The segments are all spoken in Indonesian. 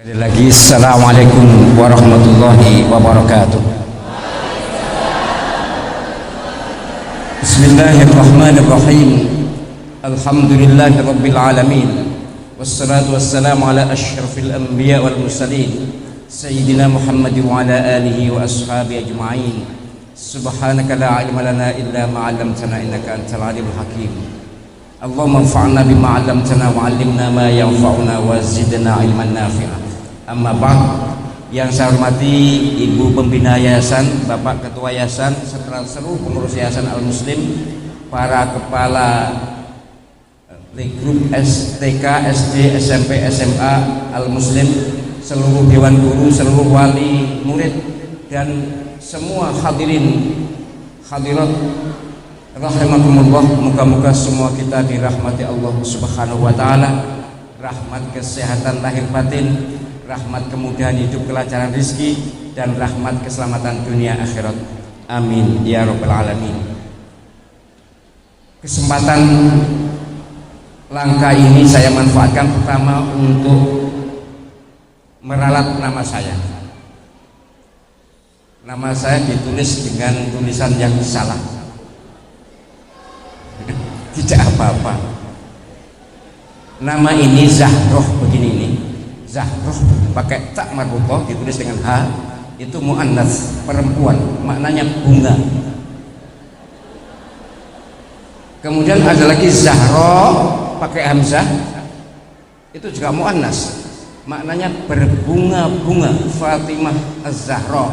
Sekali lagi, Assalamualaikum warahmatullahi wabarakatuh. Bismillahirrahmanirrahim. Alhamdulillahi rabbil alamin. Wassalatu wassalamu ala asyrafil anbiya wal mursalin Sayyidina Muhammad wa ala alihi wa ashabihi ajma'in. Subhanaka la ilma lana illa ma 'allamtana innaka antal alimul hakim. Allahumma anfa'na bima 'allamtana wa 'allimna ma yanfa'una wa zidna ilman nafi'a. Amma ba'd. Yang saya hormati Ibu Pembina Yayasan, Bapak Ketua Yayasan, serta seluruh pengurus Yayasan Al-Muslim, para kepala grup STK, SD, SMP, SMA Al-Muslim, seluruh dewan guru, seluruh wali murid, dan semua hadirin hadirat rahimakumullah. Moga-moga semua kita dirahmati Allah Subhanahu wa taala, rahmat kesehatan lahir batin, rahmat kemudahan hidup, kelancaran rezeki, dan rahmat keselamatan dunia akhirat. Amin ya rabbal alamin. Kesempatan langkah ini saya manfaatkan pertama untuk meralat nama saya. Nama saya ditulis dengan tulisan yang salah. Tidak apa-apa. Nama ini Zahroh begini ini. Zahroh pakai tak marbutoh, ditulis dengan H, itu mu'annas, perempuan, maknanya bunga. Kemudian ada lagi Zahro pakai hamzah, itu juga mu'annas, maknanya berbunga-bunga, Fatimah Az-Zahra.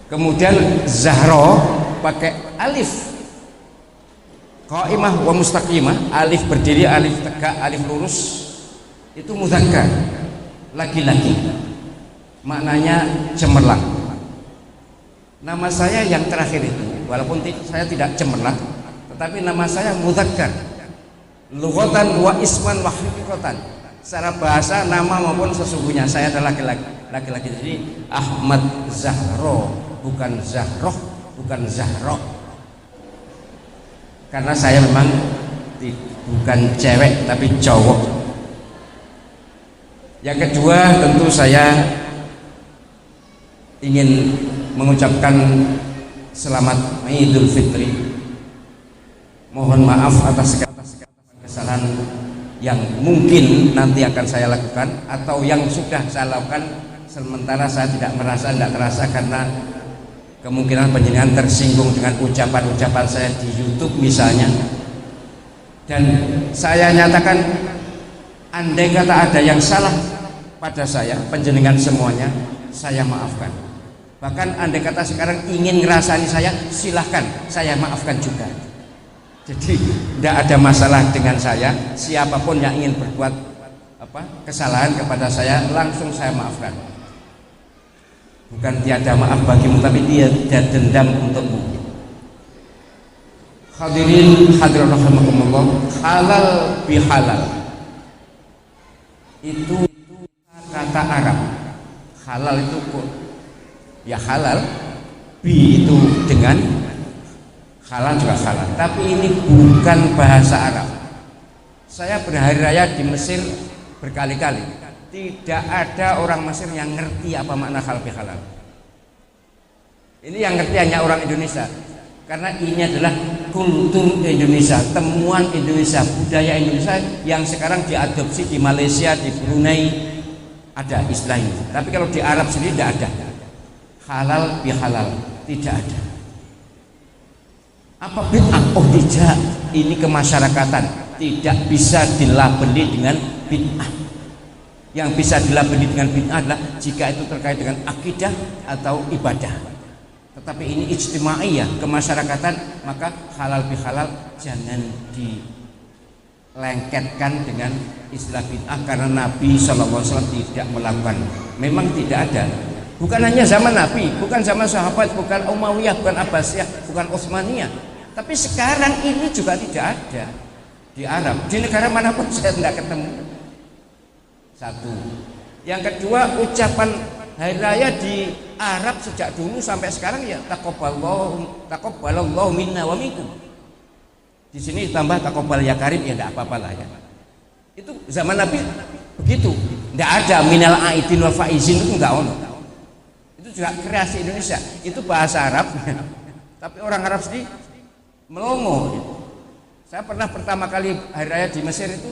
Kemudian Zahro pakai alif qaimah wa mustaqimah, alif berdiri, alif tegak, alif lurus, itu mudzakkar, laki-laki, maknanya cemerlang. Nama saya yang terakhir itu, walaupun saya tidak cemerlang, tetapi nama saya mudzakkar, lughatan wa isman wa haqiqatan. Secara bahasa nama maupun sesungguhnya saya adalah laki-laki. Jadi Ahmad Zahro, bukan Zahroh, bukan Zahro. Karena saya memang bukan cewek tapi cowok. Yang kedua, tentu saya ingin mengucapkan selamat Idul Fitri. Mohon maaf atas segala kesalahan yang mungkin nanti akan saya lakukan atau yang sudah saya lakukan sementara saya tidak terasa karena kemungkinan penjenengan tersinggung dengan ucapan-ucapan saya di YouTube misalnya. Dan saya nyatakan, andai kata ada yang salah pada saya, penjenengan semuanya saya maafkan. Bahkan andai kata sekarang ingin ngerasani saya, silahkan, saya maafkan juga. Jadi tidak ada masalah dengan saya. Siapapun yang ingin berbuat kesalahan kepada saya, langsung saya maafkan. Bukan tiada maaf bagimu, tapi dia dendam untukmu. Hadirin hadirat rahimakumullah, halal bihalal itu kata Arab. Halal itu ya halal, bi itu dengan, halal juga halal, tapi ini bukan bahasa Arab. Saya berhari raya di Mesir berkali-kali, tidak ada orang Mesir yang ngerti apa makna halal bihalal. Ini yang ngerti hanya orang Indonesia, karena ini adalah kultur Indonesia, temuan Indonesia, budaya Indonesia yang sekarang diadopsi di Malaysia, di Brunei ada istilah ini. Tapi kalau di Arab sendiri tidak ada halal bihalal, tidak ada. Apa bid'ah? Oh tidak, ini kemasyarakatan, tidak bisa dilabeli dengan bid'ah. Yang bisa dilabeli dengan bid'ah adalah jika itu terkait dengan akidah atau ibadah. Tetapi ini ijtimaiyah, kemasyarakatan, maka halal bihalal jangan dilengketkan dengan istilah bid'ah, karena Nabi SAW tidak melakukan. Memang tidak ada. Bukan hanya zaman Nabi, bukan zaman sahabat, bukan Umayyah, bukan Abbasiyah, bukan Utsmaniyah. Tapi sekarang ini juga tidak ada di Arab. Di negara manapun saya tidak ketemu. Satu. Yang kedua, ucapan hari raya di Arab sejak dulu sampai sekarang ya taqabbalallahu minna wa minkum. Di sini tambah taqabbal ya karim, ya tidak apa-apa lah ya. Itu zaman Nabi begitu. Tidak ada minal aidin wal faizin, itu enggak ono. Itu juga kreasi Indonesia. Itu bahasa Arab. Tapi orang Arab sendiri melongo. Saya pernah pertama kali hari raya di Mesir itu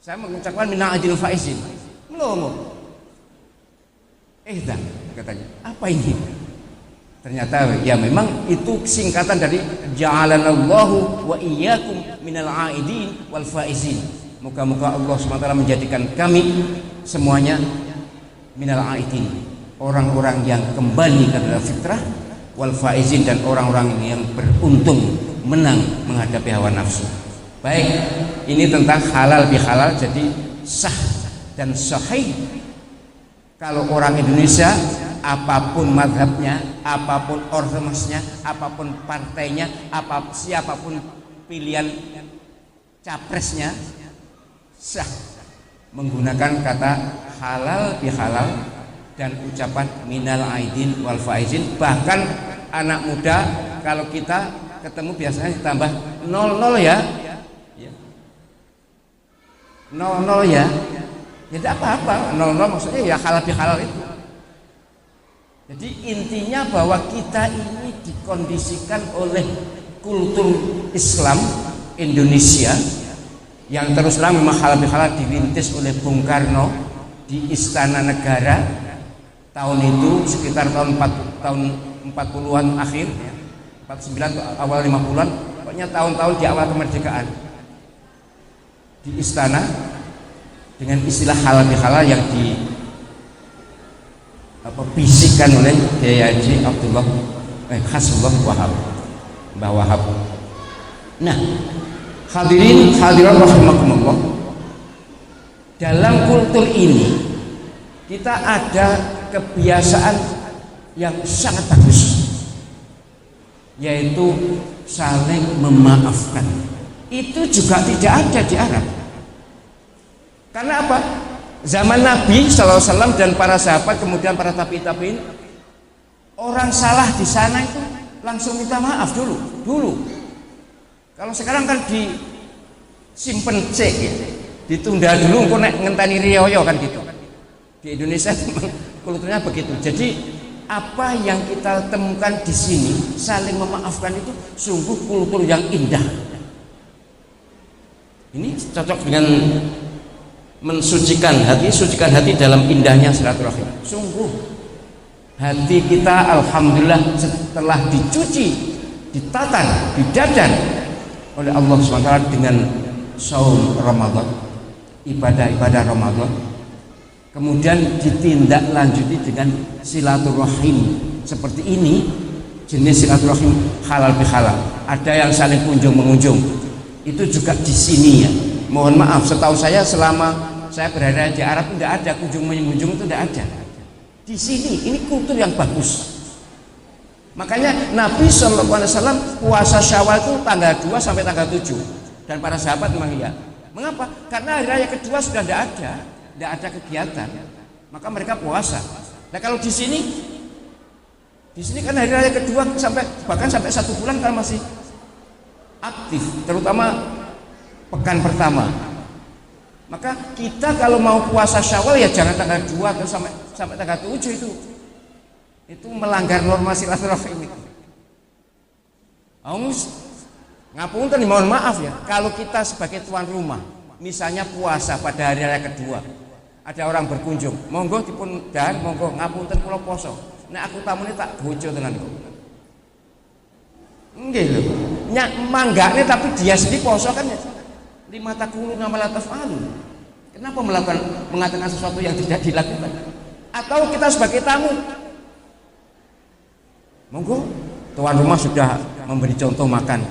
saya mengucapkan minal aidin wal faizin. Melongo. Katanya, apa ini? Ternyata ya memang itu singkatan dari ja'alanallahu wa iyyakum minal aidin wal faizin. Moga-moga Allah SWT menjadikan kami semuanya minal aidin, orang-orang yang kembali ke dalam fitrah, wal faizin, dan orang-orang yang beruntung menang menghadapi hawa nafsu. Baik, ini tentang halal bihalal, jadi sah dan sahih. Kalau orang Indonesia, apapun madhabnya, apapun ormasnya, apapun partainya, siapapun pilihan capresnya, sah menggunakan kata halal bihalal dan ucapan minal aidin wal faizin. Bahkan anak muda kalau kita ketemu biasanya ditambah 00 ya, 00 ya. Ya tidak apa-apa, 00 maksudnya ya halal bihalal itu. Jadi intinya bahwa kita ini dikondisikan oleh kultur Islam Indonesia yang terus terang memang halal bihalal dirintis oleh Bung Karno di Istana Negara tahun itu sekitar tahun 40-an akhir, 49 awal 50-an, pokoknya tahun-tahun di awal kemerdekaan di istana, dengan istilah halal bihalal yang bisikkan oleh Kiai Haji Abdullah Hasbullah Wahab, Mbah Wahab. Nah, hadirin hadirat rahimakumullah, dalam kultur ini kita ada kebiasaan yang sangat bagus, yaitu saling memaafkan. Itu juga tidak ada di Arab. Karena apa? Zaman Nabi SAW dan para sahabat, kemudian para tabi'in, orang salah di sana itu langsung minta maaf dulu. Kalau sekarang kan disimpen cek, ditunda dulu, kok ngenteni riyoyo kan gitu. Di Indonesia kulturnya begitu. Jadi apa yang kita temukan di sini, saling memaafkan itu sungguh kultur yang indah. Ini cocok dengan mensucikan hati dalam indahnya silaturahim. Sungguh hati kita alhamdulillah setelah dicuci, ditata, didadan oleh Allah SWT dengan saum Ramadan, ibadah-ibadah Ramadan, kemudian ditindaklanjuti dengan silaturahim seperti ini. Jenis silaturahim halal bihalal, ada yang saling kunjung mengunjung, itu juga di sini ya. Mohon maaf, setahu saya selama saya berada di Arab tidak ada kunjung mengunjung, itu tidak ada. Di sini ini kultur yang bagus. Makanya Nabi SAW puasa Syawal itu tanggal 2 sampai tanggal 7, dan para sahabat memang iya. Mengapa? Karena hari raya kedua sudah tidak ada kegiatan, maka mereka puasa. Nah kalau di sini kan hari raya kedua bahkan sampai 1 bulan kan masih aktif, terutama pekan pertama. Maka kita kalau mau puasa Syawal ya jangan tanggal 2 atau sampai tanggal 7, itu melanggar norma silaturahim itu. Ngapunten, mohon maaf ya, kalau kita sebagai tuan rumah misalnya puasa pada hari raya kedua, ada orang berkunjung, monggo dipun dahar, monggo ngapunten kula poso. Nek aku tamune tak bojo tenan kok. Nggih lho. Nyak manggane tapi dia sendiri poso kan ya. Lima takulu nama lataf'alu. Kenapa mengatakan sesuatu yang tidak dilakukan? Atau kita sebagai tamu, monggo tuan rumah sudah memberi contoh makan,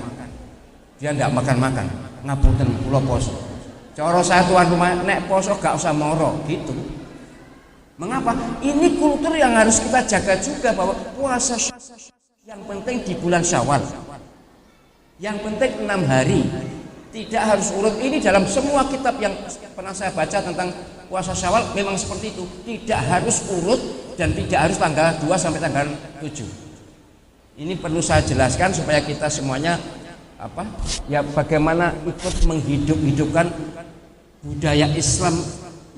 dia tidak makan, ngapunten kula poso. Cara saya tuan rumah nek poso gak usah moro gitu. Mengapa? Ini kultur yang harus kita jaga juga, bahwa puasa yang penting di bulan Syawal, yang penting 6 hari. Tidak harus urut. Ini dalam semua kitab yang pernah saya baca tentang puasa Syawal memang seperti itu. Tidak harus urut dan tidak harus tanggal 2 sampai tanggal 7. Ini perlu saya jelaskan supaya kita semuanya bagaimana ikut menghidupkan budaya Islam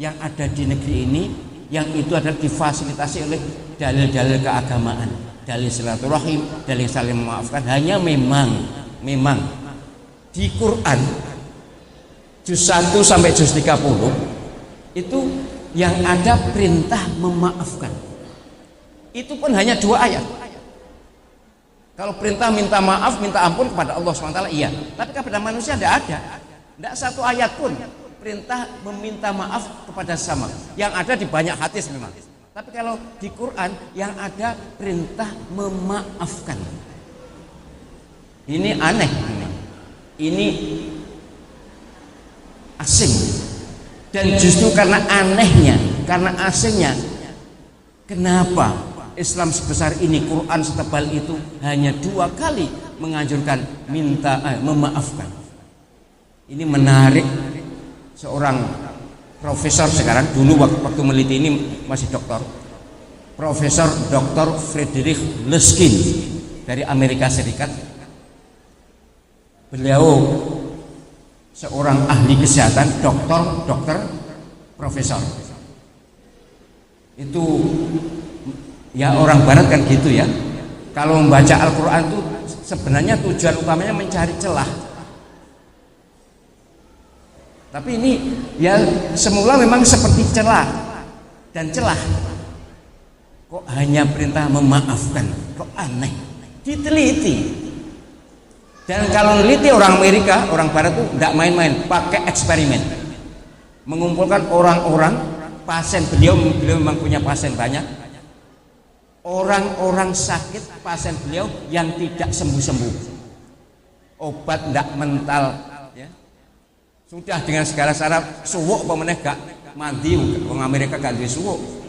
yang ada di negeri ini, yang itu adalah difasilitasi oleh dalil-dalil keagamaan, dalil silaturahim, dalil saling memaafkan. Hanya memang di Quran juz 1 sampai juz 30 itu yang ada perintah memaafkan. Itu pun hanya 2 ayat. Kalau perintah minta maaf, minta ampun kepada Allah SWT, iya. Tapi kepada manusia tidak ada. Tidak satu ayat pun perintah meminta maaf kepada sesama. Yang ada di banyak hadis memang. Tapi kalau di Quran yang ada perintah memaafkan. Ini aneh. Ini asing. Dan justru karena anehnya, karena asingnya, kenapa Islam sebesar ini, Quran setebal itu hanya 2 kali menganjurkan memaafkan. Ini menarik. Seorang profesor sekarang, dulu waktu meliti ini masih doktor, Profesor Dr. Frederick Luskin dari Amerika Serikat. Beliau seorang ahli kesehatan, dokter, profesor. Itu ya orang barat kan gitu ya. Kalau membaca Al-Quran itu sebenarnya tujuan utamanya mencari celah. Tapi ini ya semula memang seperti celah dan celah. Kok hanya perintah memaafkan? Kok aneh? Diteliti. Dan kalau meneliti orang Amerika, orang Barat itu tidak main-main, pakai eksperimen. Mengumpulkan orang-orang, pasien, beliau memang punya pasien banyak. Orang-orang sakit, pasien beliau yang tidak sembuh-sembuh. Obat tidak mental, ya. Sudah dengan segala syarat suwuk pemeneh gak mandi, orang Amerika gak duwe suwuk.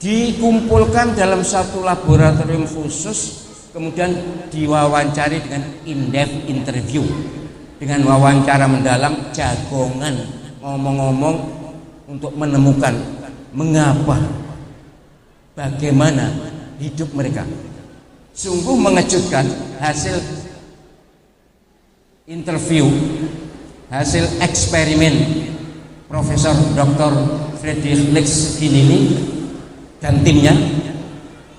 Dikumpulkan dalam satu laboratorium khusus, kemudian diwawancari dengan in-depth interview, dengan wawancara mendalam, jagongan, ngomong-ngomong untuk menemukan mengapa, bagaimana hidup mereka. Sungguh mengejutkan hasil interview, hasil eksperimen Profesor Dr. Frederick Luskin ini dan timnya.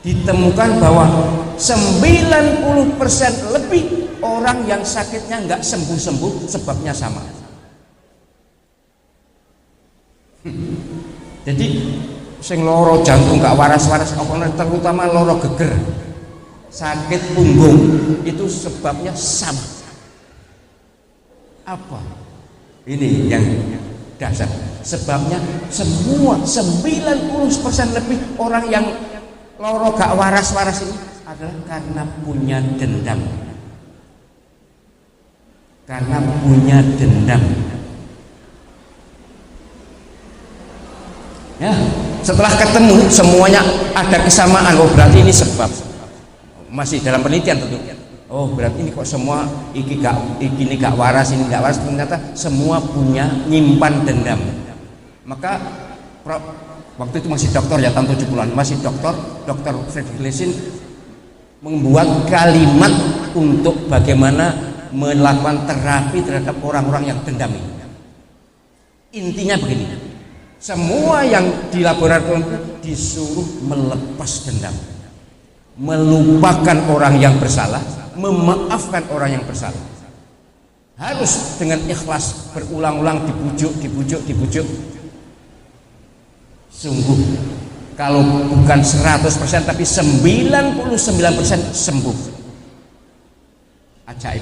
Ditemukan bahwa 90% lebih orang yang sakitnya nggak sembuh-sembuh sebabnya sama. Jadi sing loro jantung gak waras-waras, terutama loro geger, sakit punggung, itu sebabnya sama. Apa? Ini yang dasar. Sebabnya semua 90% lebih orang yang loro gak waras-waras ini adalah karena punya dendam. Karena punya dendam. Ya, setelah ketemu semuanya ada kesamaan. Oh, berarti ini sebab. Masih dalam penelitian tentu. Oh, berarti ini kok semua ini gak waras, ini gak waras. Ternyata semua punya nyimpan dendam. Maka waktu itu masih dokter ya, tahun 70-an, masih Dr. Frederick Luskin membuat kalimat untuk bagaimana melakukan terapi terhadap orang-orang yang dendam ini. Intinya begini, semua yang di laboratorium itu disuruh melepas dendam, melupakan orang yang bersalah, memaafkan orang yang bersalah. Harus dengan ikhlas, berulang-ulang, dibujuk. Sungguh kalau bukan 100% tapi 99% sembuh. Ajaib.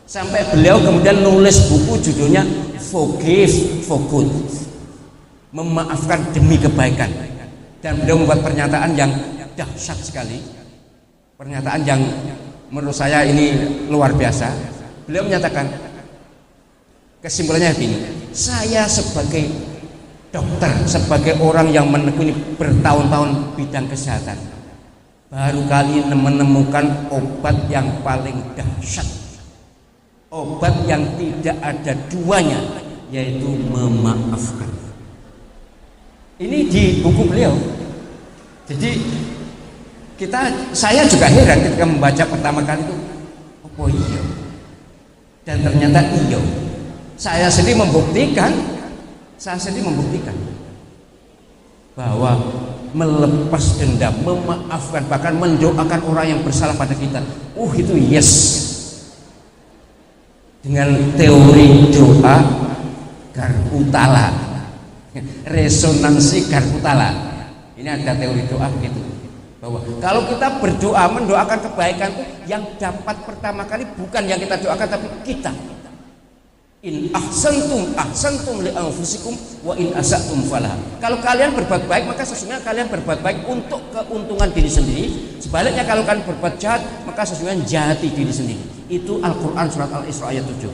Sampai beliau kemudian nulis buku judulnya Forgive for Good, memaafkan demi kebaikan. Dan beliau membuat pernyataan yang dahsyat sekali, pernyataan yang menurut saya ini luar biasa. Beliau menyatakan, kesimpulannya begini, saya sebagai dokter, sebagai orang yang menekuni bertahun-tahun bidang kesehatan, baru kali menemukan obat yang paling dahsyat, obat yang tidak ada duanya, yaitu memaafkan. Ini di buku beliau. Jadi saya juga heran ketika membaca pertama kali itu, oh iya, dan ternyata iya. saya sendiri membuktikan bahwa melepas dendam, memaafkan, bahkan mendoakan orang yang bersalah pada kita, itu yes, dengan teori doa Garputala, resonansi Garputala. Ini ada teori doa begitu, bahwa kalau kita berdoa mendoakan kebaikan, yang dapat pertama kali bukan yang kita doakan tapi kita. In ahsantum li anfusikum wa in asatum falah. Kalau kalian berbuat baik, maka sesungguhnya kalian berbuat baik untuk keuntungan diri sendiri. Sebaliknya kalau kalian berbuat jahat, maka sesungguhnya jahati diri sendiri. Itu Al-Qur'an surat Al-Isra ayat 7.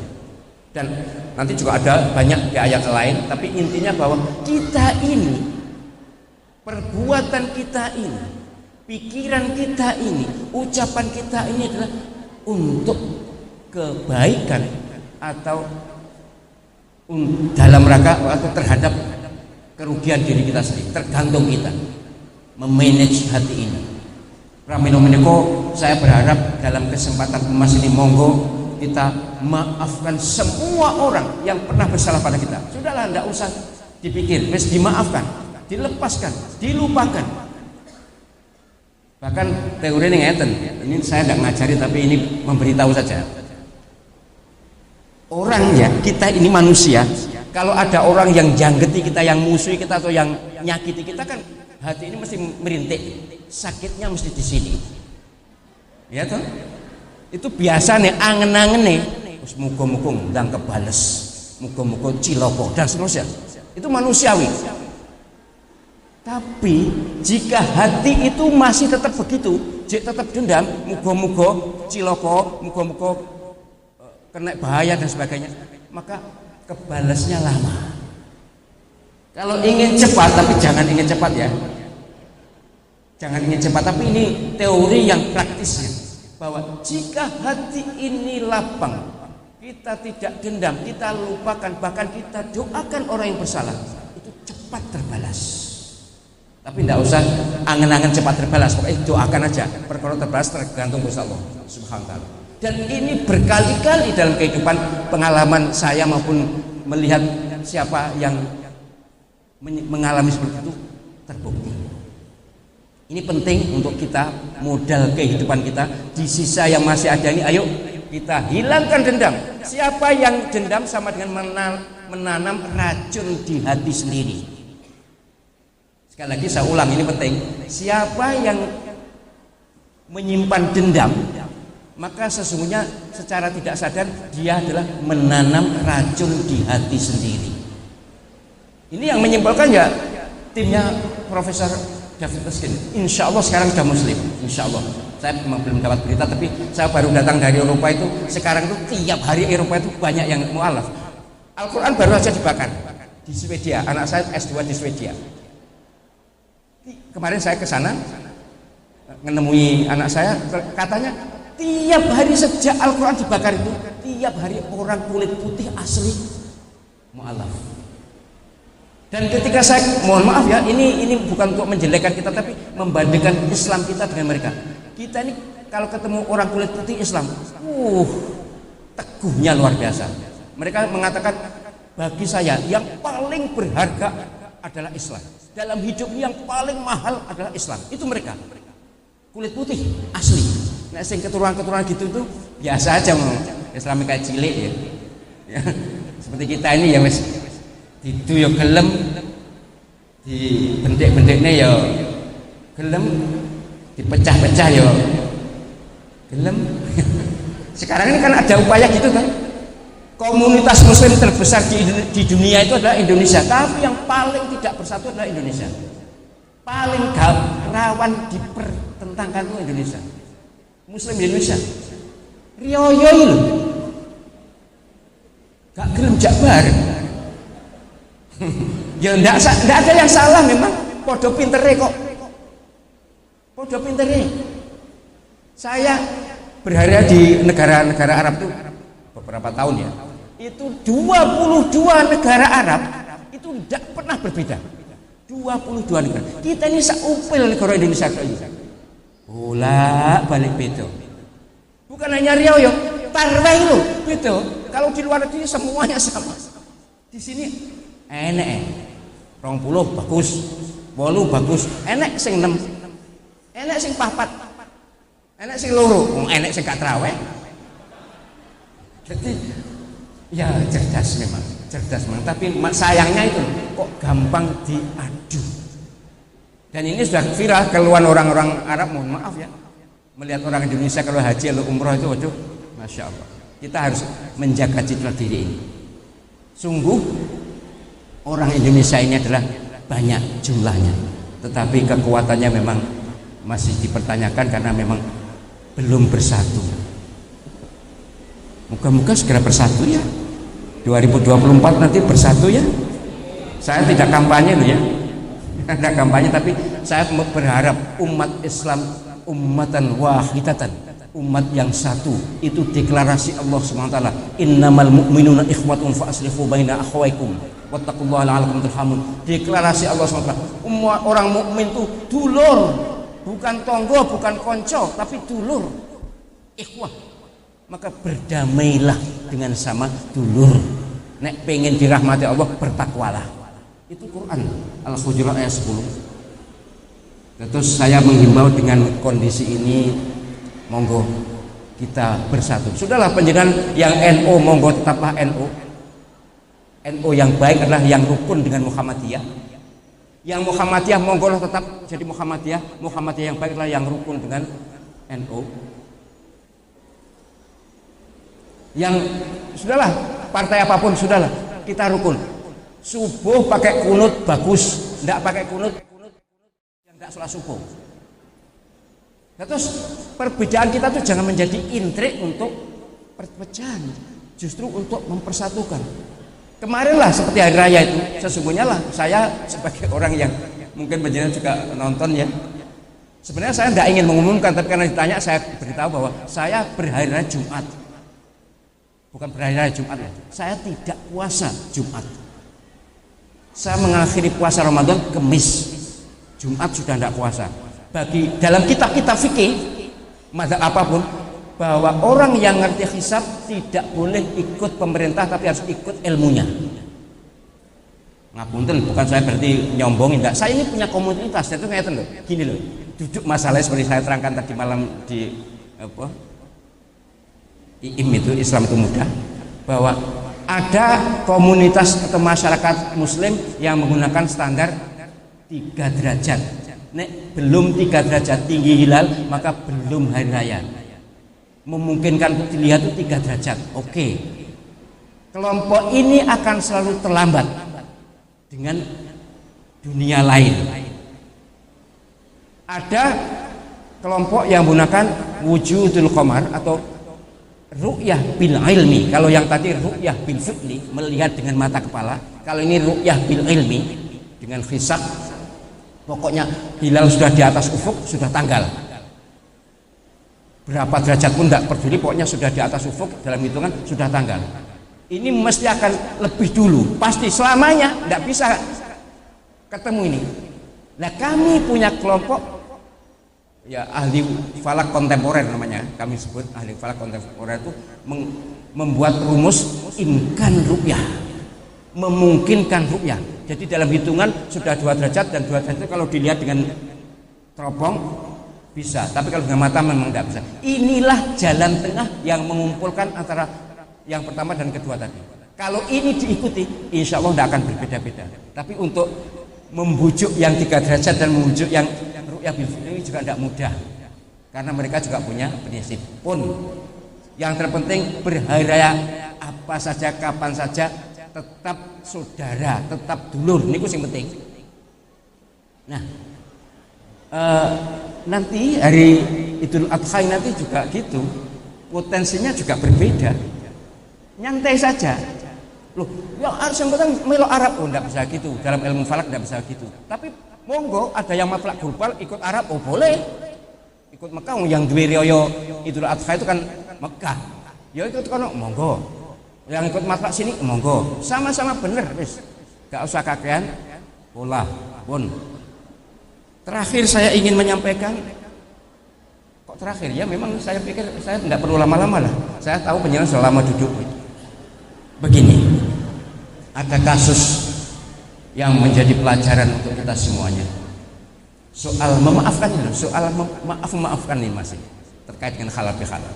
Dan nanti juga ada banyak di ayat lain, tapi intinya bahwa kita ini, perbuatan kita ini, pikiran kita ini, ucapan kita ini adalah untuk kebaikan atau dalam rangka atau terhadap kerugian diri kita sendiri. Tergantung kita memanage hati ini. Pramino-meniko, saya berharap dalam kesempatan emas ini monggo kita maafkan semua orang yang pernah bersalah pada kita. Sudahlah, tidak usah dipikir, wis dimaafkan, dilepaskan, dilupakan. Bahkan teori ini ngeten, ini saya tidak ngajari tapi ini memberitahu saja. Orang ya, kita ini manusia, kalau ada orang yang janggeti kita, yang musuhi kita atau yang nyakiti kita, kan hati ini mesti merintik, sakitnya mesti di sini, ya toh? Itu biasa nih, angen-angen nih, muga-muga ndang kebales, muga-muga ciloko dan seterusnya. Itu manusiawi. Tapi jika hati itu masih tetap begitu, tetap dendam, muga-muga ciloko, muga-muga kena bahaya dan sebagainya, maka kebalasnya lama. Kalau ingin cepat, tapi jangan ingin cepat ya, jangan ingin cepat, tapi ini teori yang praktisnya, bahwa jika hati ini lapang, kita tidak dendam, kita lupakan, bahkan kita doakan orang yang bersalah, itu cepat terbalas. Tapi tidak usah angen-angen cepat terbalas, pokoknya doakan aja, perkara terbalas tergantung Gusti Allah Subhanahu wa taala. Dan ini berkali-kali dalam kehidupan, pengalaman saya maupun melihat siapa yang mengalami seperti itu terbukti. Ini penting untuk kita, modal kehidupan kita di sisa yang masih ada ini. Ayo kita hilangkan dendam. Siapa yang dendam sama dengan menanam racun di hati sendiri. Sekali lagi saya ulang, ini penting. Siapa yang menyimpan dendam, maka sesungguhnya secara tidak sadar dia adalah menanam racun di hati sendiri. Ini yang menyimpulkan ya timnya Profesor David Miskin. Insya Allah sekarang sudah Muslim. Insya Allah. Saya memang belum dapat berita, tapi saya baru datang dari Eropa itu. Sekarang itu tiap hari Eropa itu banyak yang mu'alaf. Al-Quran baru saja dibakar di Swedia. Anak saya S2 di Swedia. Kemarin saya ke sana menemui anak saya, katanya tiap hari sejak Al-Quran dibakar itu, tiap hari orang kulit putih asli mu'alaf. Dan ketika saya, mohon maaf ya, ini bukan untuk menjelekkan kita, tapi membandingkan Islam kita dengan mereka. Kita ini kalau ketemu orang kulit putih Islam, teguhnya luar biasa. Mereka mengatakan, bagi saya yang paling berharga adalah Islam. Dalam hidup yang paling mahal adalah Islam. Itu mereka. Kulit putih asli. Nah, sing keturunan-keturunan gitu tuh biasa aja, Islam kayak cilik ya. Ya. Seperti kita ini ya wis didu ya gelem, di bendik-bendiknya ya gelem, dipecah-pecah ya gelem. Sekarang ini kan ada upaya gitu kan. Komunitas muslim terbesar di dunia itu adalah Indonesia, tapi yang paling tidak bersatu adalah Indonesia. Paling rawan dipertentangkan itu Indonesia. Muslim di Indonesia riyoyo lho, gak gelem jak bareng. Ya ndak ada yang salah, memang podo pintere kok, podo pintere. Saya berada di negara-negara Arab itu beberapa tahun ya, itu 22 negara Arab itu tidak pernah berbeda. 22 negara. Kita ini seupil negara Indonesia kayak bolak balik beda. Bukan hanya riau yo, tarweh lo beda. Kalau di luar negeri semuanya sama. Di sini enek 20 bagus, 8 bagus, enek sing 6, enek sing 4, enek sing 2, enek sing gak traweh. Jadi ya cerdas memang, tapi sayangnya itu kok gampang diadu. Dan ini sudah viral, keluhan orang-orang Arab, mohon maaf ya, melihat orang Indonesia kalau haji atau umroh itu, waduh, masya Allah. Kita harus menjaga citra diri ini. Sungguh orang Indonesia ini adalah banyak jumlahnya, tetapi kekuatannya memang masih dipertanyakan karena memang belum bersatu. Moga-moga segera bersatu ya. 2024 nanti bersatu ya. Saya tidak kampanye loh ya. Tidak kampanye, tapi saya berharap umat Islam ummatan wahidatan, umat yang satu. Itu deklarasi Allah SWT. Innamal mu'minuna ikhwatun fa aslihu baina akhwaikum wattaqullaha la'allakum turhamun. Deklarasi Allah SWT. Orang mukmin itu dulur, bukan tonggo, bukan konco, tapi dulur, ikhwah. Maka berdamailah dengan sama dulur. Nek pengen dirahmati Allah, bertakwalah. Itu Quran Al-Hujurat ayat 10. Terus saya menghimbau dengan kondisi ini, monggo kita bersatu. Sudahlah penjenengan yang NU, monggo tetaplah NU. NU yang baik adalah yang rukun dengan Muhammadiyah. Yang Muhammadiyah monggo tetap jadi Muhammadiyah. Muhammadiyah yang baik adalah yang rukun dengan NU. Yang sudahlah, partai apapun sudahlah, kita rukun. Subuh pakai kunut bagus, enggak pakai kunut yang enggak sholat subuh. Nah, terus perbedaan kita tuh jangan menjadi intrik untuk perpecahan, justru untuk mempersatukan. Kemarin lah seperti hari raya itu, sesungguhnya lah saya sebagai orang yang mungkin penjenengan juga nonton ya. Sebenarnya saya enggak ingin mengumumkan, tapi karena ditanya saya beritahu bahwa saya berhari raya Jumat. Bukan berhari raya Jumat ya. Saya tidak puasa Jumat. Saya mengakhiri puasa Ramadan Kemis. Jumat sudah tidak puasa. Bagi dalam kitab-kitab fikih mazhab apapun, bahwa orang yang ngerti hisab tidak boleh ikut pemerintah, tapi harus ikut ilmunya. Ngapunten, bukan saya berarti nyombongin, enggak. Saya ini punya komunitas, itu ngeten loh. Gini loh, duduk masalahnya seperti saya terangkan tadi malam di apa? IIM itu, Islam itu mudah, bahwa ada komunitas atau masyarakat muslim yang menggunakan standar 3 derajat. Nek belum 3 derajat tinggi hilal, maka belum hari raya. Memungkinkan untuk dilihat itu 3 derajat. Oke. Kelompok ini akan selalu terlambat dengan dunia lain. Ada kelompok yang menggunakan wujudul qamar atau ru'yah bil ilmi. Kalau yang tadi ru'yah bil fi'li, melihat dengan mata kepala. Kalau ini ru'yah bil ilmi dengan hisab. Pokoknya hilal sudah di atas ufuk, sudah tanggal. Berapa derajat pun tidak peduli, pokoknya sudah di atas ufuk, dalam hitungan sudah tanggal. Ini mesti akan lebih dulu, pasti selamanya tidak bisa ketemu ini. Nah, kami punya kelompok ya ahli falak kontemporer namanya, kami sebut ahli falak kontemporer itu membuat rumus imkan ru'yah, memungkinkan ru'yah. Jadi dalam hitungan sudah 2 derajat, dan 2 derajat itu kalau dilihat dengan teropong bisa, tapi kalau dengan mata memang tidak bisa. Inilah jalan tengah yang mengumpulkan antara yang pertama dan kedua tadi. Kalau ini diikuti, insya Allah tidak akan berbeda-beda. Tapi untuk membujuk yang 3 derajat dan membujuk yang ru'yah bil ini juga tidak mudah, karena mereka juga punya prinsip. Pun yang terpenting berhari raya apa saja, kapan saja, tetap saudara, tetap dulur. Ini yang penting. Nah, nanti hari Idul Adha nanti juga gitu, potensinya juga berbeda. Nyantai saja. Loh, ya harus yang penting melok Arab, oh enggak bisa gitu. Dalam ilmu falak enggak bisa gitu. Tapi monggo ada yang matlak global ikut Arab, oh boleh. Ikut Mekah, yang duwe riyo Idul Adha itu kan Mekah. Ya ikut kono, monggo. Yang ikut matlak sini, monggo. Sama-sama bener, wis. Enggak usah kakean pola pun. Terakhir saya ingin menyampaikan, kok terakhir ya, memang saya pikir saya tidak perlu lama-lama lah. Saya tahu penjelasan selama duduk. Begini, ada kasus yang menjadi pelajaran untuk kita semuanya. Soal memaafkan ini, soal memaafkan ini masih terkait dengan halal bihalal.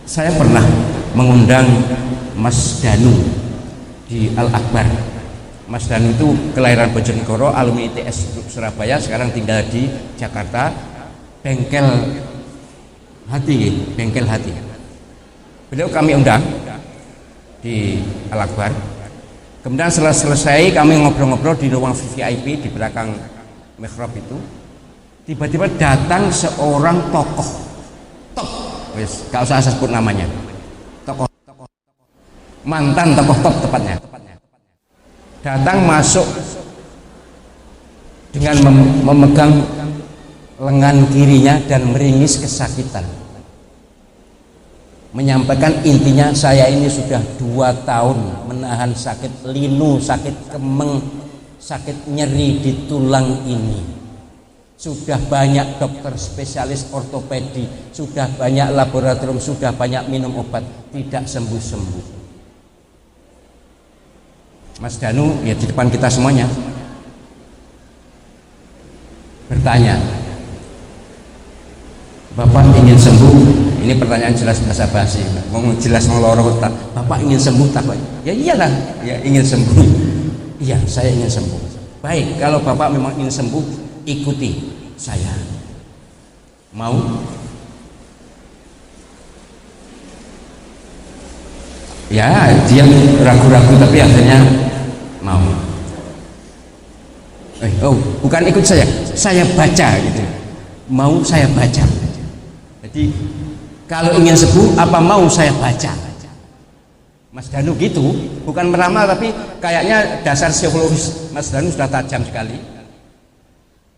Saya pernah mengundang Mas Danu di Al Akbar. Mas Danu itu kelahiran Bojonegoro, alumni ITS Surabaya, sekarang tinggal di Jakarta. Bengkel hati. Beliau kami undang di Al Akbar. Kemudian setelah selesai kami ngobrol-ngobrol di ruang VIP di belakang mihrab itu. Tiba-tiba datang seorang tokoh, gak usah saya sebut namanya, tokoh mantan tokoh top tepatnya. Datang masuk dengan memegang lengan kirinya dan meringis kesakitan, menyampaikan intinya, saya ini sudah 2 tahun menahan sakit linu, sakit kemeng, sakit nyeri di tulang ini. Sudah banyak dokter spesialis ortopedi, sudah banyak laboratorium, sudah banyak minum obat, tidak sembuh-sembuh. Mas Danu ya di depan kita semuanya bertanya, Bapak ingin sembuh? Ini pertanyaan jelas bahasa basi, mau jelas ngeloro tak. Bapak ingin sembuh tak? Ya iyalah, ya ingin sembuh. Iya, saya ingin sembuh. Baik, kalau Bapak memang ingin sembuh, ikuti saya. Mau? Ya, dia ragu-ragu tapi akhirnya mau. Bukan ikut saya baca gitu. Mau saya baca. Jadi kalau ingin sembuh apa mau saya baca? Mas Danu gitu, bukan meramal tapi kayaknya dasar psikologis Mas Danu sudah tajam sekali.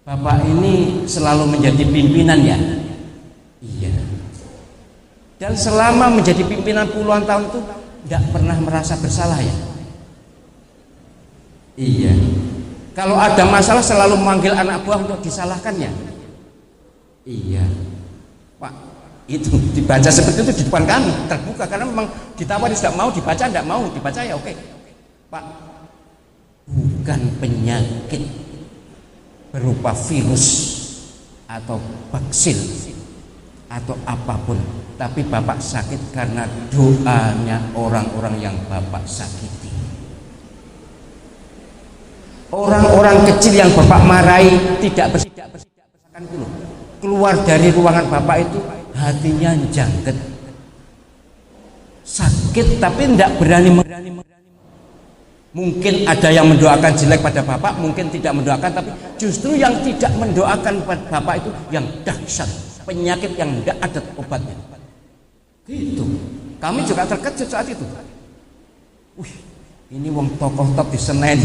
Bapak ini selalu menjadi pimpinan ya? Iya. Dan selama menjadi pimpinan puluhan tahun itu tidak pernah merasa bersalah ya? Iya. Kalau ada masalah selalu memanggil anak buah untuk disalahkannya? Iya. Pak, itu dibaca seperti itu di depan kami terbuka, karena memang ditawari tidak mau dibaca, tidak mau dibaca ya oke. Pak, bukan penyakit berupa virus atau vaksin atau apapun, tapi Bapak sakit karena doanya orang-orang yang Bapak sakiti. Orang-orang kecil yang Bapak marahi tidak bersakan dulu, keluar dari ruangan Bapak itu hatinya jangket, sakit tapi tidak berani. Mungkin ada yang mendoakan jelek pada Bapak, mungkin tidak mendoakan, tapi justru yang tidak mendoakan pada Bapak itu yang dahsyat, penyakit yang tidak ada obatnya. Gitu. Kami juga terkejut saat itu. Wih, ini wong tokoh top di Senen.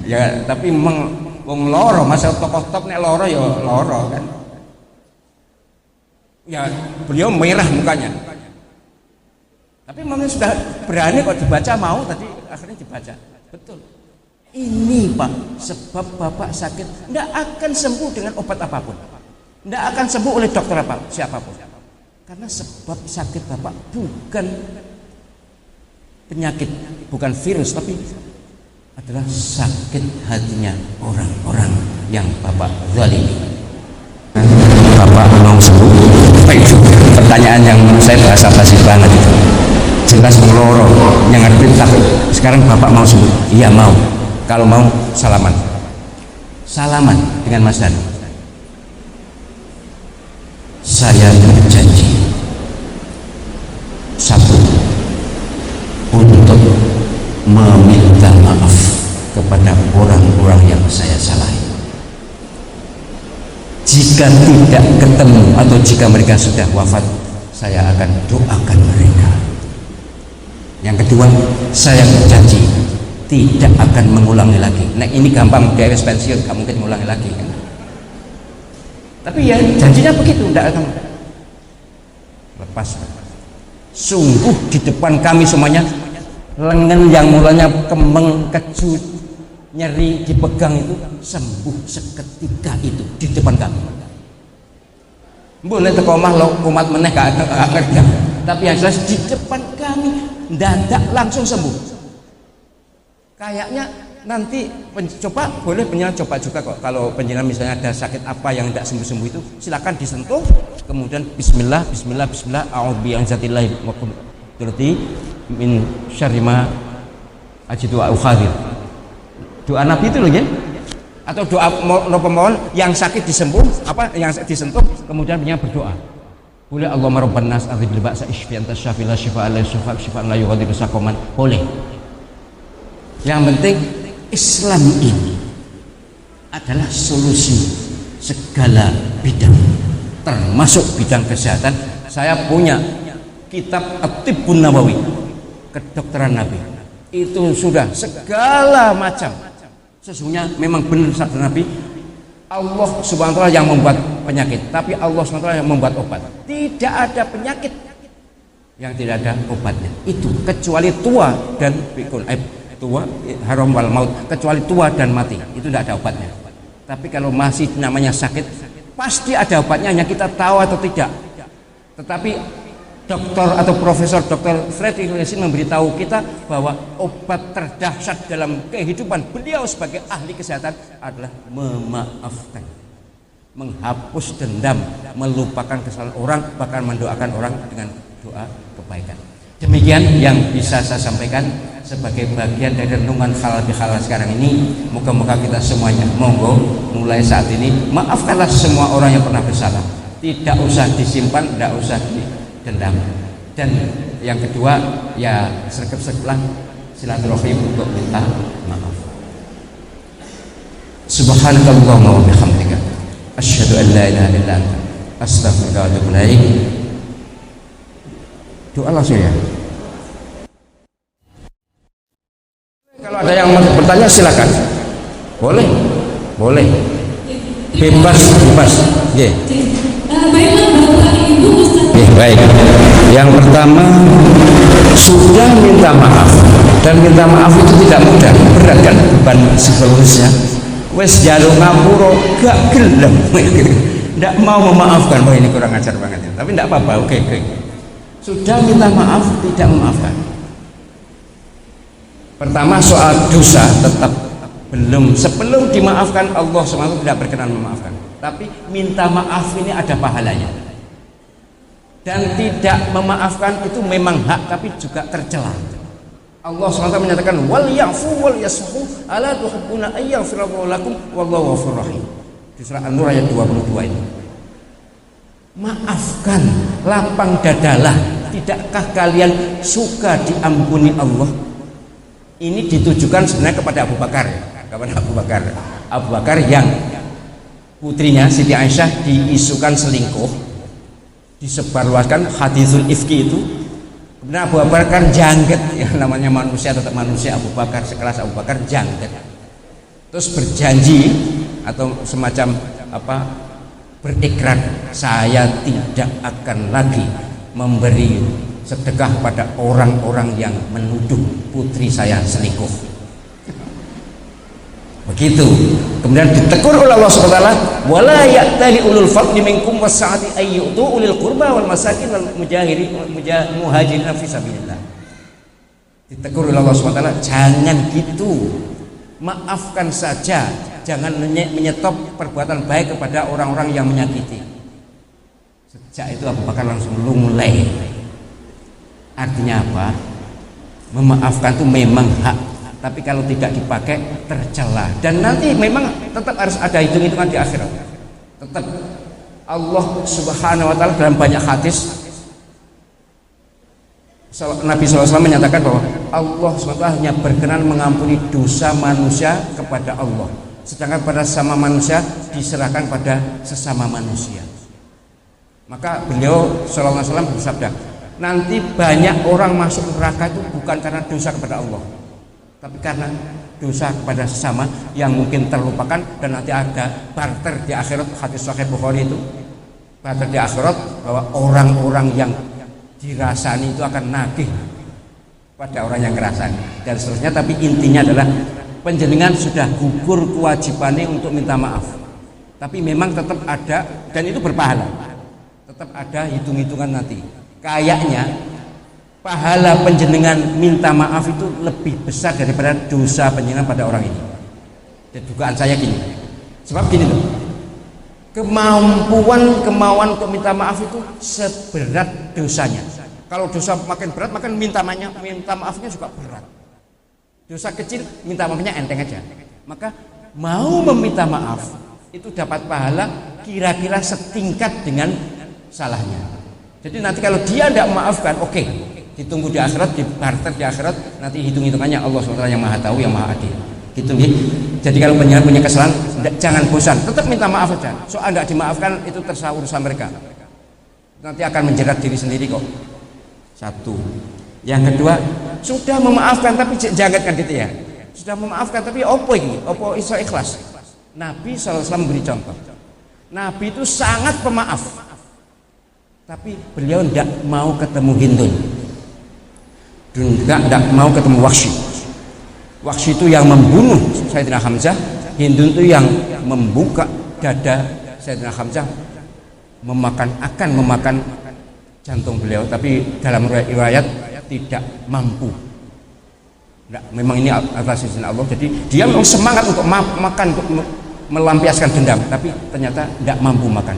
Ya, tapi memang wong loro, masa tokoh top nek loro ya loro kan. Ya, beliau merah mukanya. Tapi memang sudah berani kok dibaca, mau tadi akhirnya dibaca. Betul. Ini Pak, sebab Bapak sakit tidak akan sembuh dengan obat apapun, tidak akan sembuh oleh dokter siapapun, karena sebab sakit Bapak bukan penyakit, bukan virus, tapi adalah sakit hatinya orang-orang yang Bapak zalimi. Bapak mau sembuh? Itu pertanyaan yang menurut saya bahasa basi banget itu. Jelas meloro, yang ngerti takut. Sekarang Bapak mau sembuh? Iya mau. Kalau mau salaman dengan Mas Danu. Saya berjanji satu, untuk meminta maaf kepada orang-orang yang saya salahi. Jika tidak ketemu atau jika mereka sudah wafat, saya akan doakan mereka. Yang kedua, saya berjanji tidak akan mengulangi lagi. Nah ini gampang, beres pensiun, gak mungkin mengulangi lagi kan? Tapi ya janjinya begitu, tidak akan lepas. Sungguh di depan kami semuanya, lengan yang mulanya kemeng, kecut, nyeri dipegang itu sembuh seketika itu di depan kami. Boleh tekomah lo kumat meneh gak kerja. tapi yang jelas di depan kami mendadak langsung sembuh. Kayaknya nanti coba boleh penjenengan coba juga kok, kalau penjenengan misalnya ada sakit apa yang tidak sembuh-sembuh itu silakan disentuh, kemudian bismillah bismillah bismillah a'udzubillahi wa qudrati min syarri ma ajidu wa ukhadir. Doa Nabi itu loh ya. Atau doa pemohon yang sakit disembuh, apa yang disentuh kemudian penjenengan berdoa. Boleh Allahumma rabban nas adzhibil ba'sa ishfi anta syafi la syifaa illa syifaan la yughadiru saqaman. Boleh. Yang penting Islam ini adalah solusi segala bidang, termasuk bidang kesehatan. Saya punya kitab At-Tibbun Nabawi, kedokteran Nabi. Itu sudah segala macam. Sesungguhnya memang benar sabda Nabi, Allah Subhanahu wa taala yang membuat penyakit, tapi Allah Subhanahu wa taala yang membuat obat. Tidak ada penyakit yang tidak ada obatnya. Itu kecuali tua dan pikun tua haram wal maut, kecuali tua dan mati, itu tidak ada obatnya. Tapi kalau masih namanya sakit, pasti ada obatnya, hanya kita tahu atau tidak. Tetapi dokter atau profesor Dr. Fredrik Yasin memberitahu kita bahwa obat terdahsyat dalam kehidupan beliau sebagai ahli kesehatan adalah memaafkan, menghapus dendam, melupakan kesalahan orang, bahkan mendoakan orang dengan doa kebaikan. Demikian yang bisa saya sampaikan sebagai bagian dari renungan halal bihalal sekarang ini. Moga-moga kita semuanya monggo mulai saat ini maafkanlah semua orang yang pernah bersalah. Tidak usah disimpan, tidak usah didendam. Dan yang kedua, ya sergap-sergaplah silaturahim untuk minta maaf. Subhanakallahumma wa bihamdika asyhadu an la ilaha illa anta astaghfiruka wa atubu ilaik. Doa langsung ya. Kalau ada yang bertanya silakan. Boleh, boleh. Bebas. Yeah. Baik. Yang pertama, sudah minta maaf, dan minta maaf itu tidak mudah, berat kan beban psikologisnya. Wes jaluk ngapura gak gelem. Tidak mau memaafkan. Wah, ini kurang ajar banget ya. Tapi tidak apa-apa. Oke. Sudah minta maaf, tidak memaafkan. Pertama, soal dosa tetap belum, sebelum dimaafkan Allah SWT tidak berkenan memaafkan. Tapi minta maaf ini ada pahalanya. Dan tidak memaafkan itu memang hak, tapi juga tercela. Allah SWT menyatakan wal ya'fu wal yasfu ala tuhibbuna ayyaghfirallahu lakum wallahu ghafurur rahim. Di surah An-Nur ayat 22 ini. Maafkan, lapang dadalah. Tidakkah kalian suka diampuni Allah? Ini ditujukan sebenarnya kepada Abu Bakar, Abu Bakar yang putrinya Siti Aisyah diisukan selingkuh, disebarluaskan hadisul ifki itu. Kemudian Abu Bakar kan jangget, ya namanya manusia tetap manusia. Abu Bakar sekelas Abu Bakar jangget, terus berjanji atau semacam apa, berikrar, saya tidak akan lagi memberi sedekah pada orang-orang yang menuduh putri saya selingkuh. Begitu. Kemudian ditegur oleh Allah SWT, wala ya'tali ulul fadli minkum wasa'ati ayyutu ulil qurba wal masakin wal muhajirin fi sabilillah. Ditegur oleh Allah SWT, jangan gitu, maafkan saja, jangan menyetop perbuatan baik kepada orang-orang yang menyakiti. Sejak itu Abu Bakar langsung lunglai. Artinya apa? Memaafkan itu memang hak, tapi kalau tidak dipakai tercela, dan nanti memang tetap harus ada hitung-hitungan di akhirat. Tetap Allah Subhanahu wa taala dalam banyak hadis, Nabi SAW menyatakan bahwa Allah SWT hanya berkenan mengampuni dosa manusia kepada Allah, sedangkan pada sesama manusia diserahkan pada sesama manusia. Maka beliau SAW bersabda, nanti banyak orang masuk neraka itu bukan karena dosa kepada Allah, tapi karena dosa kepada sesama yang mungkin terlupakan, dan nanti ada barter di akhirat. Hadis Sahih Bukhari itu, barter di akhirat, bahwa orang-orang yang dirasani itu akan nagih pada orang yang ngerasani dan seterusnya. Tapi intinya adalah panjenengan sudah gugur kewajibannya untuk minta maaf, tapi memang tetap ada, dan itu berpahala, tetap ada hitung-hitungan nanti. kayaknya pahala penjenengan minta maaf itu lebih besar daripada dosa penjenengan pada orang ini. Dan dugaan saya gini, sebab gini loh, kemauan untuk minta maaf itu seberat dosanya. Kalau dosa makin berat, makin minta maafnya juga berat. Dosa kecil minta maafnya enteng aja. Maka mau meminta maaf itu dapat pahala kira-kira setingkat dengan salahnya. Jadi nanti kalau dia tidak memaafkan, oke, ditunggu di akhirat, dibarter di akhirat, nanti hitung-hitungannya Allah SWT yang maha tahu, yang maha adil. Gitu nih. Jadi kalau penjahat punya kesalahan, jangan bosan, tetap minta maaf saja. Soal tidak dimaafkan itu terserah urusan mereka. Nanti akan menjerat diri sendiri kok. Satu. Yang kedua, sudah memaafkan tapi jangan kan gitu ya. Sudah memaafkan tapi opo ini? Opo iso ikhlas? Nabi SAW beri contoh. Nabi itu sangat pemaaf. Tapi beliau tidak mau ketemu Hindun. Dan tidak mau ketemu Wahsy. Wahsy itu yang membunuh Sayyidina Hamzah, Hindun itu yang membuka dada Sayyidina Hamzah, akan memakan jantung beliau, tapi dalam riwayat tidak mampu. Nah, memang ini atas izin Allah. Jadi dia memang semangat untuk makan, untuk melampiaskan dendam, tapi ternyata tidak mampu makan.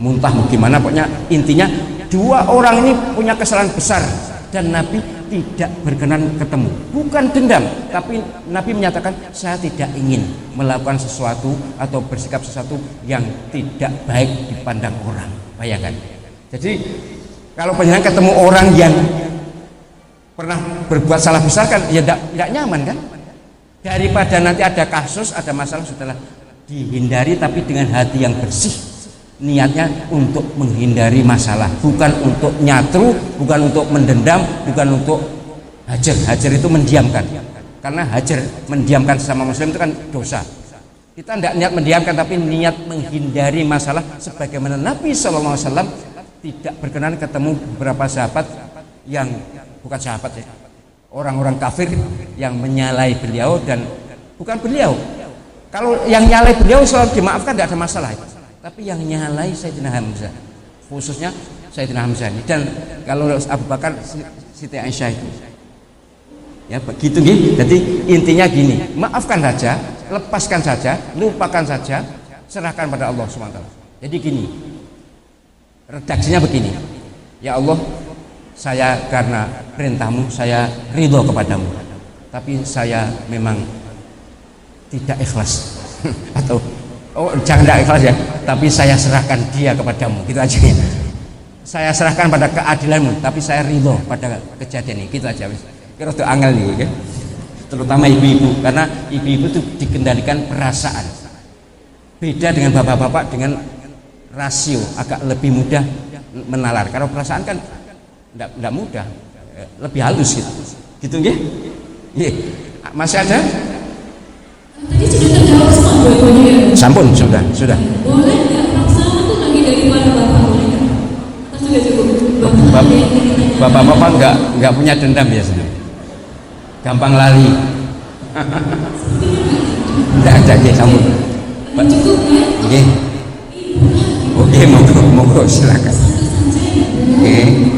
Muntah mau gimana, pokoknya intinya dua orang ini punya kesalahan besar dan Nabi tidak berkenan ketemu. Bukan dendam, tapi Nabi menyatakan saya tidak ingin melakukan sesuatu atau bersikap sesuatu yang tidak baik dipandang orang. Bayangkan. Jadi kalau penjenengan ketemu orang yang pernah berbuat salah besar kan ya tidak nyaman kan. Daripada nanti ada kasus, ada masalah, setelah dihindari tapi dengan hati yang bersih. Niatnya untuk menghindari masalah, bukan untuk nyatru, bukan untuk mendendam, bukan untuk hajar. Hajar itu mendiamkan. Karena hajar mendiamkan sesama muslim itu kan dosa. Kita tidak niat mendiamkan tapi niat menghindari masalah, sebagaimana Nabi SAW tidak berkenan ketemu beberapa sahabat yang bukan sahabat ya, orang-orang kafir yang menyalahi beliau dan bukan beliau. Kalau yang nyalahi beliau selalu dimaafkan, tidak ada masalah. Tapi yang nyalai Sayyidina Hamzah, khususnya Sayyidina Hamzah ini, dan kalau Abu Bakar, Siti Aisyah itu ya begitu nih. Jadi intinya gini, maafkan saja, lepaskan saja, lupakan saja, serahkan pada Allah SWT. Jadi gini, redaksinya begini, ya Allah, saya karena perintahmu saya ridho kepadamu, tapi saya memang tidak ikhlas atau jangan tidak ikhlas ya, tapi saya serahkan dia kepadamu, gitu aja ya. Saya serahkan pada keadilanmu, tapi saya ridho pada kejadian ini, gitu aja. Kira itu angel nih, ya. Terutama ibu-ibu, karena ibu-ibu itu dikendalikan perasaan. Beda dengan bapak-bapak dengan rasio, agak lebih mudah menalar. Kalau perasaan kan tidak mudah, lebih halus gitu. Gitu nggih? Nggih. Masih ada? Tadi sudah terjawab semua dua-duanya ya? Sampun, sudah. Boleh nggak salam itu lagi daripada bapak, boleh nggak? Atau sudah cukup? Bapak-bapak nggak punya dendam biasanya, gampang lali. Tidak ada, sampun. Cukup ya? Nggih. Oke, monggo silakan. Oke.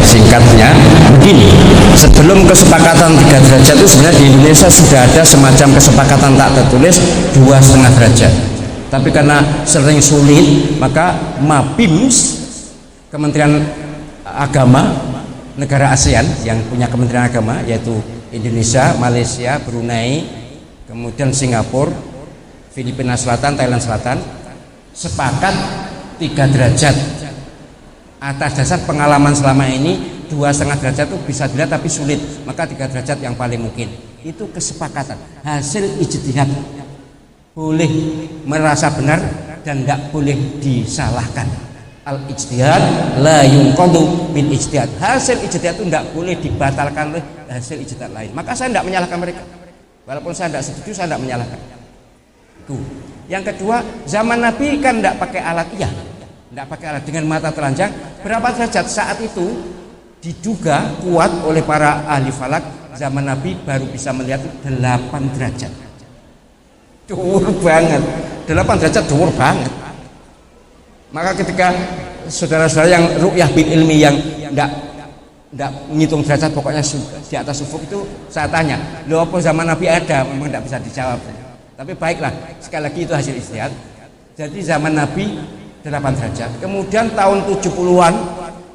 Singkatnya begini, sebelum kesepakatan 3 derajat itu sebenarnya di Indonesia sudah ada semacam kesepakatan tak tertulis 2,5 derajat, tapi karena sering sulit maka MABIMS, Kementerian Agama negara ASEAN yang punya Kementerian Agama, yaitu Indonesia, Malaysia, Brunei, kemudian Singapura, Filipina Selatan, Thailand Selatan, sepakat 3 derajat. Atas dasar pengalaman selama ini 2,5 derajat itu bisa dilihat tapi sulit, maka 3 derajat yang paling mungkin. Itu kesepakatan, hasil ijtihad, boleh merasa benar dan tidak boleh disalahkan. Al ijtihad la yunqadu bil ijtihad, hasil ijtihad itu tidak boleh dibatalkan oleh hasil ijtihad lain. Maka saya tidak menyalahkan mereka, walaupun saya tidak setuju, saya tidak menyalahkan. Tuh. Yang kedua, zaman Nabi kan tidak pakai alat, iya, tidak pakai alat, dengan mata telanjang. Berapa derajat saat itu diduga kuat oleh para ahli falak, zaman Nabi baru bisa melihat 8 derajat. Dhuwur banget, 8 derajat dhuwur banget. Maka ketika saudara-saudara yang ru'yah bil ilmi yang enggak ngitung derajat, pokoknya di atas ufuk itu, saya tanya, loh apa zaman Nabi ada? Memang enggak bisa dijawab. Tapi baiklah, sekali lagi itu hasil ijtihad. Jadi zaman Nabi 8 derajat. Kemudian tahun 70-an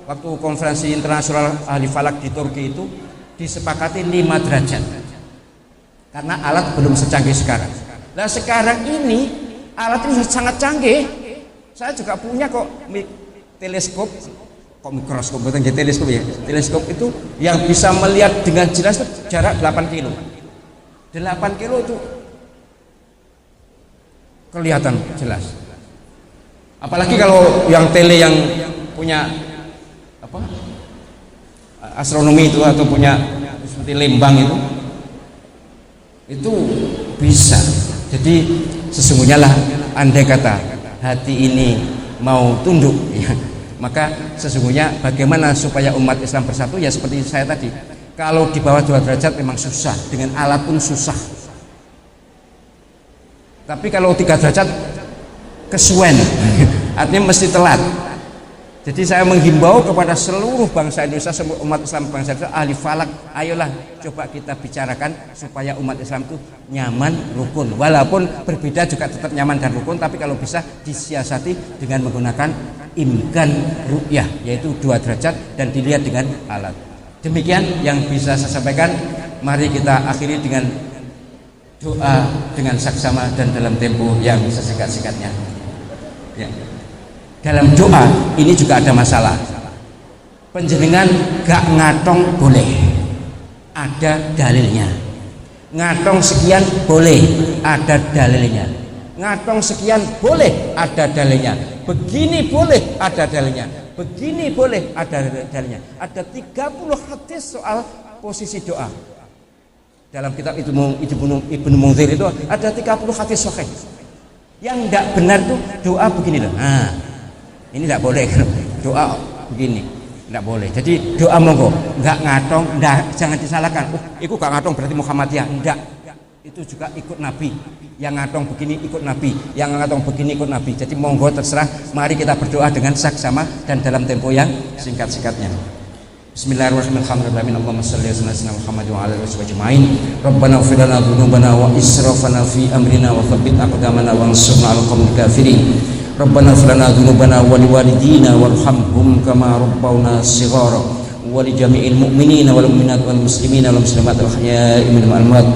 waktu konferensi internasional ahli falak di Turki itu disepakati 5 derajat. Karena alat belum secanggih sekarang. Nah sekarang ini alat itu sangat canggih. Saya juga punya kok teleskop, kok mikroskop, bukan teleskop ya. Teleskop itu yang bisa melihat dengan jelas jarak 8 kilo. 8 kilo itu kelihatan jelas. Apalagi kalau yang tele yang punya apa? Astronomi itu atau punya seperti lembang itu bisa. Jadi sesungguhnya lah andai kata hati ini mau tunduk ya, maka sesungguhnya bagaimana supaya umat Islam bersatu ya seperti saya tadi. Kalau di bawah 2 derajat memang susah, dengan alat pun susah. Tapi kalau 3 derajat kesuwen artinya mesti telat. Jadi saya menghimbau kepada seluruh bangsa Indonesia, semua umat Islam bangsa Indonesia, ahli falak, ayolah coba kita bicarakan supaya umat Islam itu nyaman, rukun. Walaupun berbeda juga tetap nyaman dan rukun, tapi kalau bisa disiasati dengan menggunakan imkan ru'yah, yaitu 2 derajat dan dilihat dengan alat. Demikian yang bisa saya sampaikan. Mari kita akhiri dengan doa dengan saksama dan dalam tempo yang sesingkat-singkatnya. Ya. Dalam doa ini juga ada masalah. Penjenengan gak ngatong boleh, ada dalilnya. Ngatong sekian boleh, ada dalilnya. Ngatong sekian boleh, ada dalilnya. Begini boleh, ada dalilnya. Begini boleh, ada dalilnya. Ada 30 hadis soal posisi doa. Dalam kitab Ibnu Munzir itu ada 30 hadis sahih. Yang tidak benar tuh doa begini loh. Nah, ini tidak boleh doa begini, tidak boleh. Jadi doa monggo, nggak ngatong, jangan disalahkan. Itu gak ngatong berarti Muhammadiyah, enggak. Itu juga ikut Nabi. Yang ngatong begini ikut Nabi, yang ngatong begini ikut Nabi. Jadi monggo terserah. Mari kita berdoa dengan saksama dan dalam tempo yang singkat-singkatnya. Bismillahirrahmanirrahim. Alhamdulillah, Allahumma shalli ala sayyidina Muhammad wa ala alihi ajma'in. Rabbana ighfir lana dhunubana wa israfana fi amrina wa thabbit aqdamana wansurna 'alal qawmil kafirin. Rabbana ighfir lana dhunubana wa liwalidina warhamhum kama rabbawna shighara wa li jami'il mu'minina wal mu'minat wal muslimina wal muslimat al ahya'i minhum wal amwat.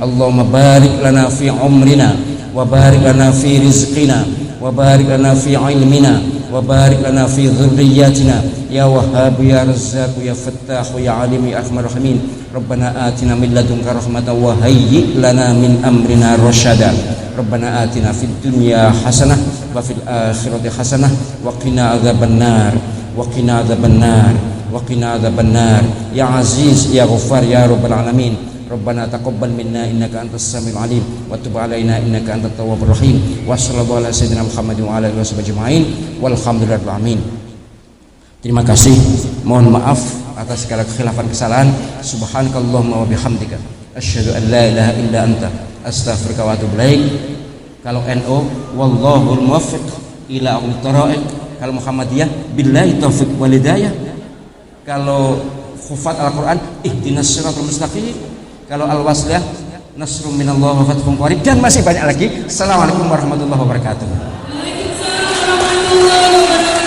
Allahumma barik lana fi umrina wa barik lana fi rizqina wa barik lana fi ilmina wa barik lana fi dhurriyyatina ya Wahhab ya Razzaq ya Fattah ya Alim ya Arhamar Rahimin. Rabbana atina min ladunka rahmatan wa hayyi lana min amrina rasyada. Rabbana atina fid dunya hasanah wa fil akhirati hasanah wa qina adzabannar wa qina adzabannar wa qina adzabannar ya Aziz ya Ghaffar ya Rabbal alamin. Rabbana taqabbal minna innaka antas samiul alim wa tub alaina innaka antat tawwabur rahim. Wa sallallahu ala sayyidina Muhammadin wa ala alihi ajma'in walhamdulillahi rabbil alamin. Terima kasih, mohon maaf atas segala kekhilafan kesalahan. Subhanakallahumma wa bihamdika asyhadu an la ilaha illa anta astaghfiruka wa atubu ilaik. Kalau NU wallahul muwaffiq ila aqwamit thariq. Kalau Muhammadiyah billahi taufiq wal hidayah. Kalau khufat Al-Qur'an ihdinas siratal mustaqim. Kalau al-wasliyah nasrun minallah wa fathun qarib, dan masih banyak lagi. Assalamualaikum warahmatullahi wabarakatuh. Waalaikumsalam warahmatullahi wabarakatuh.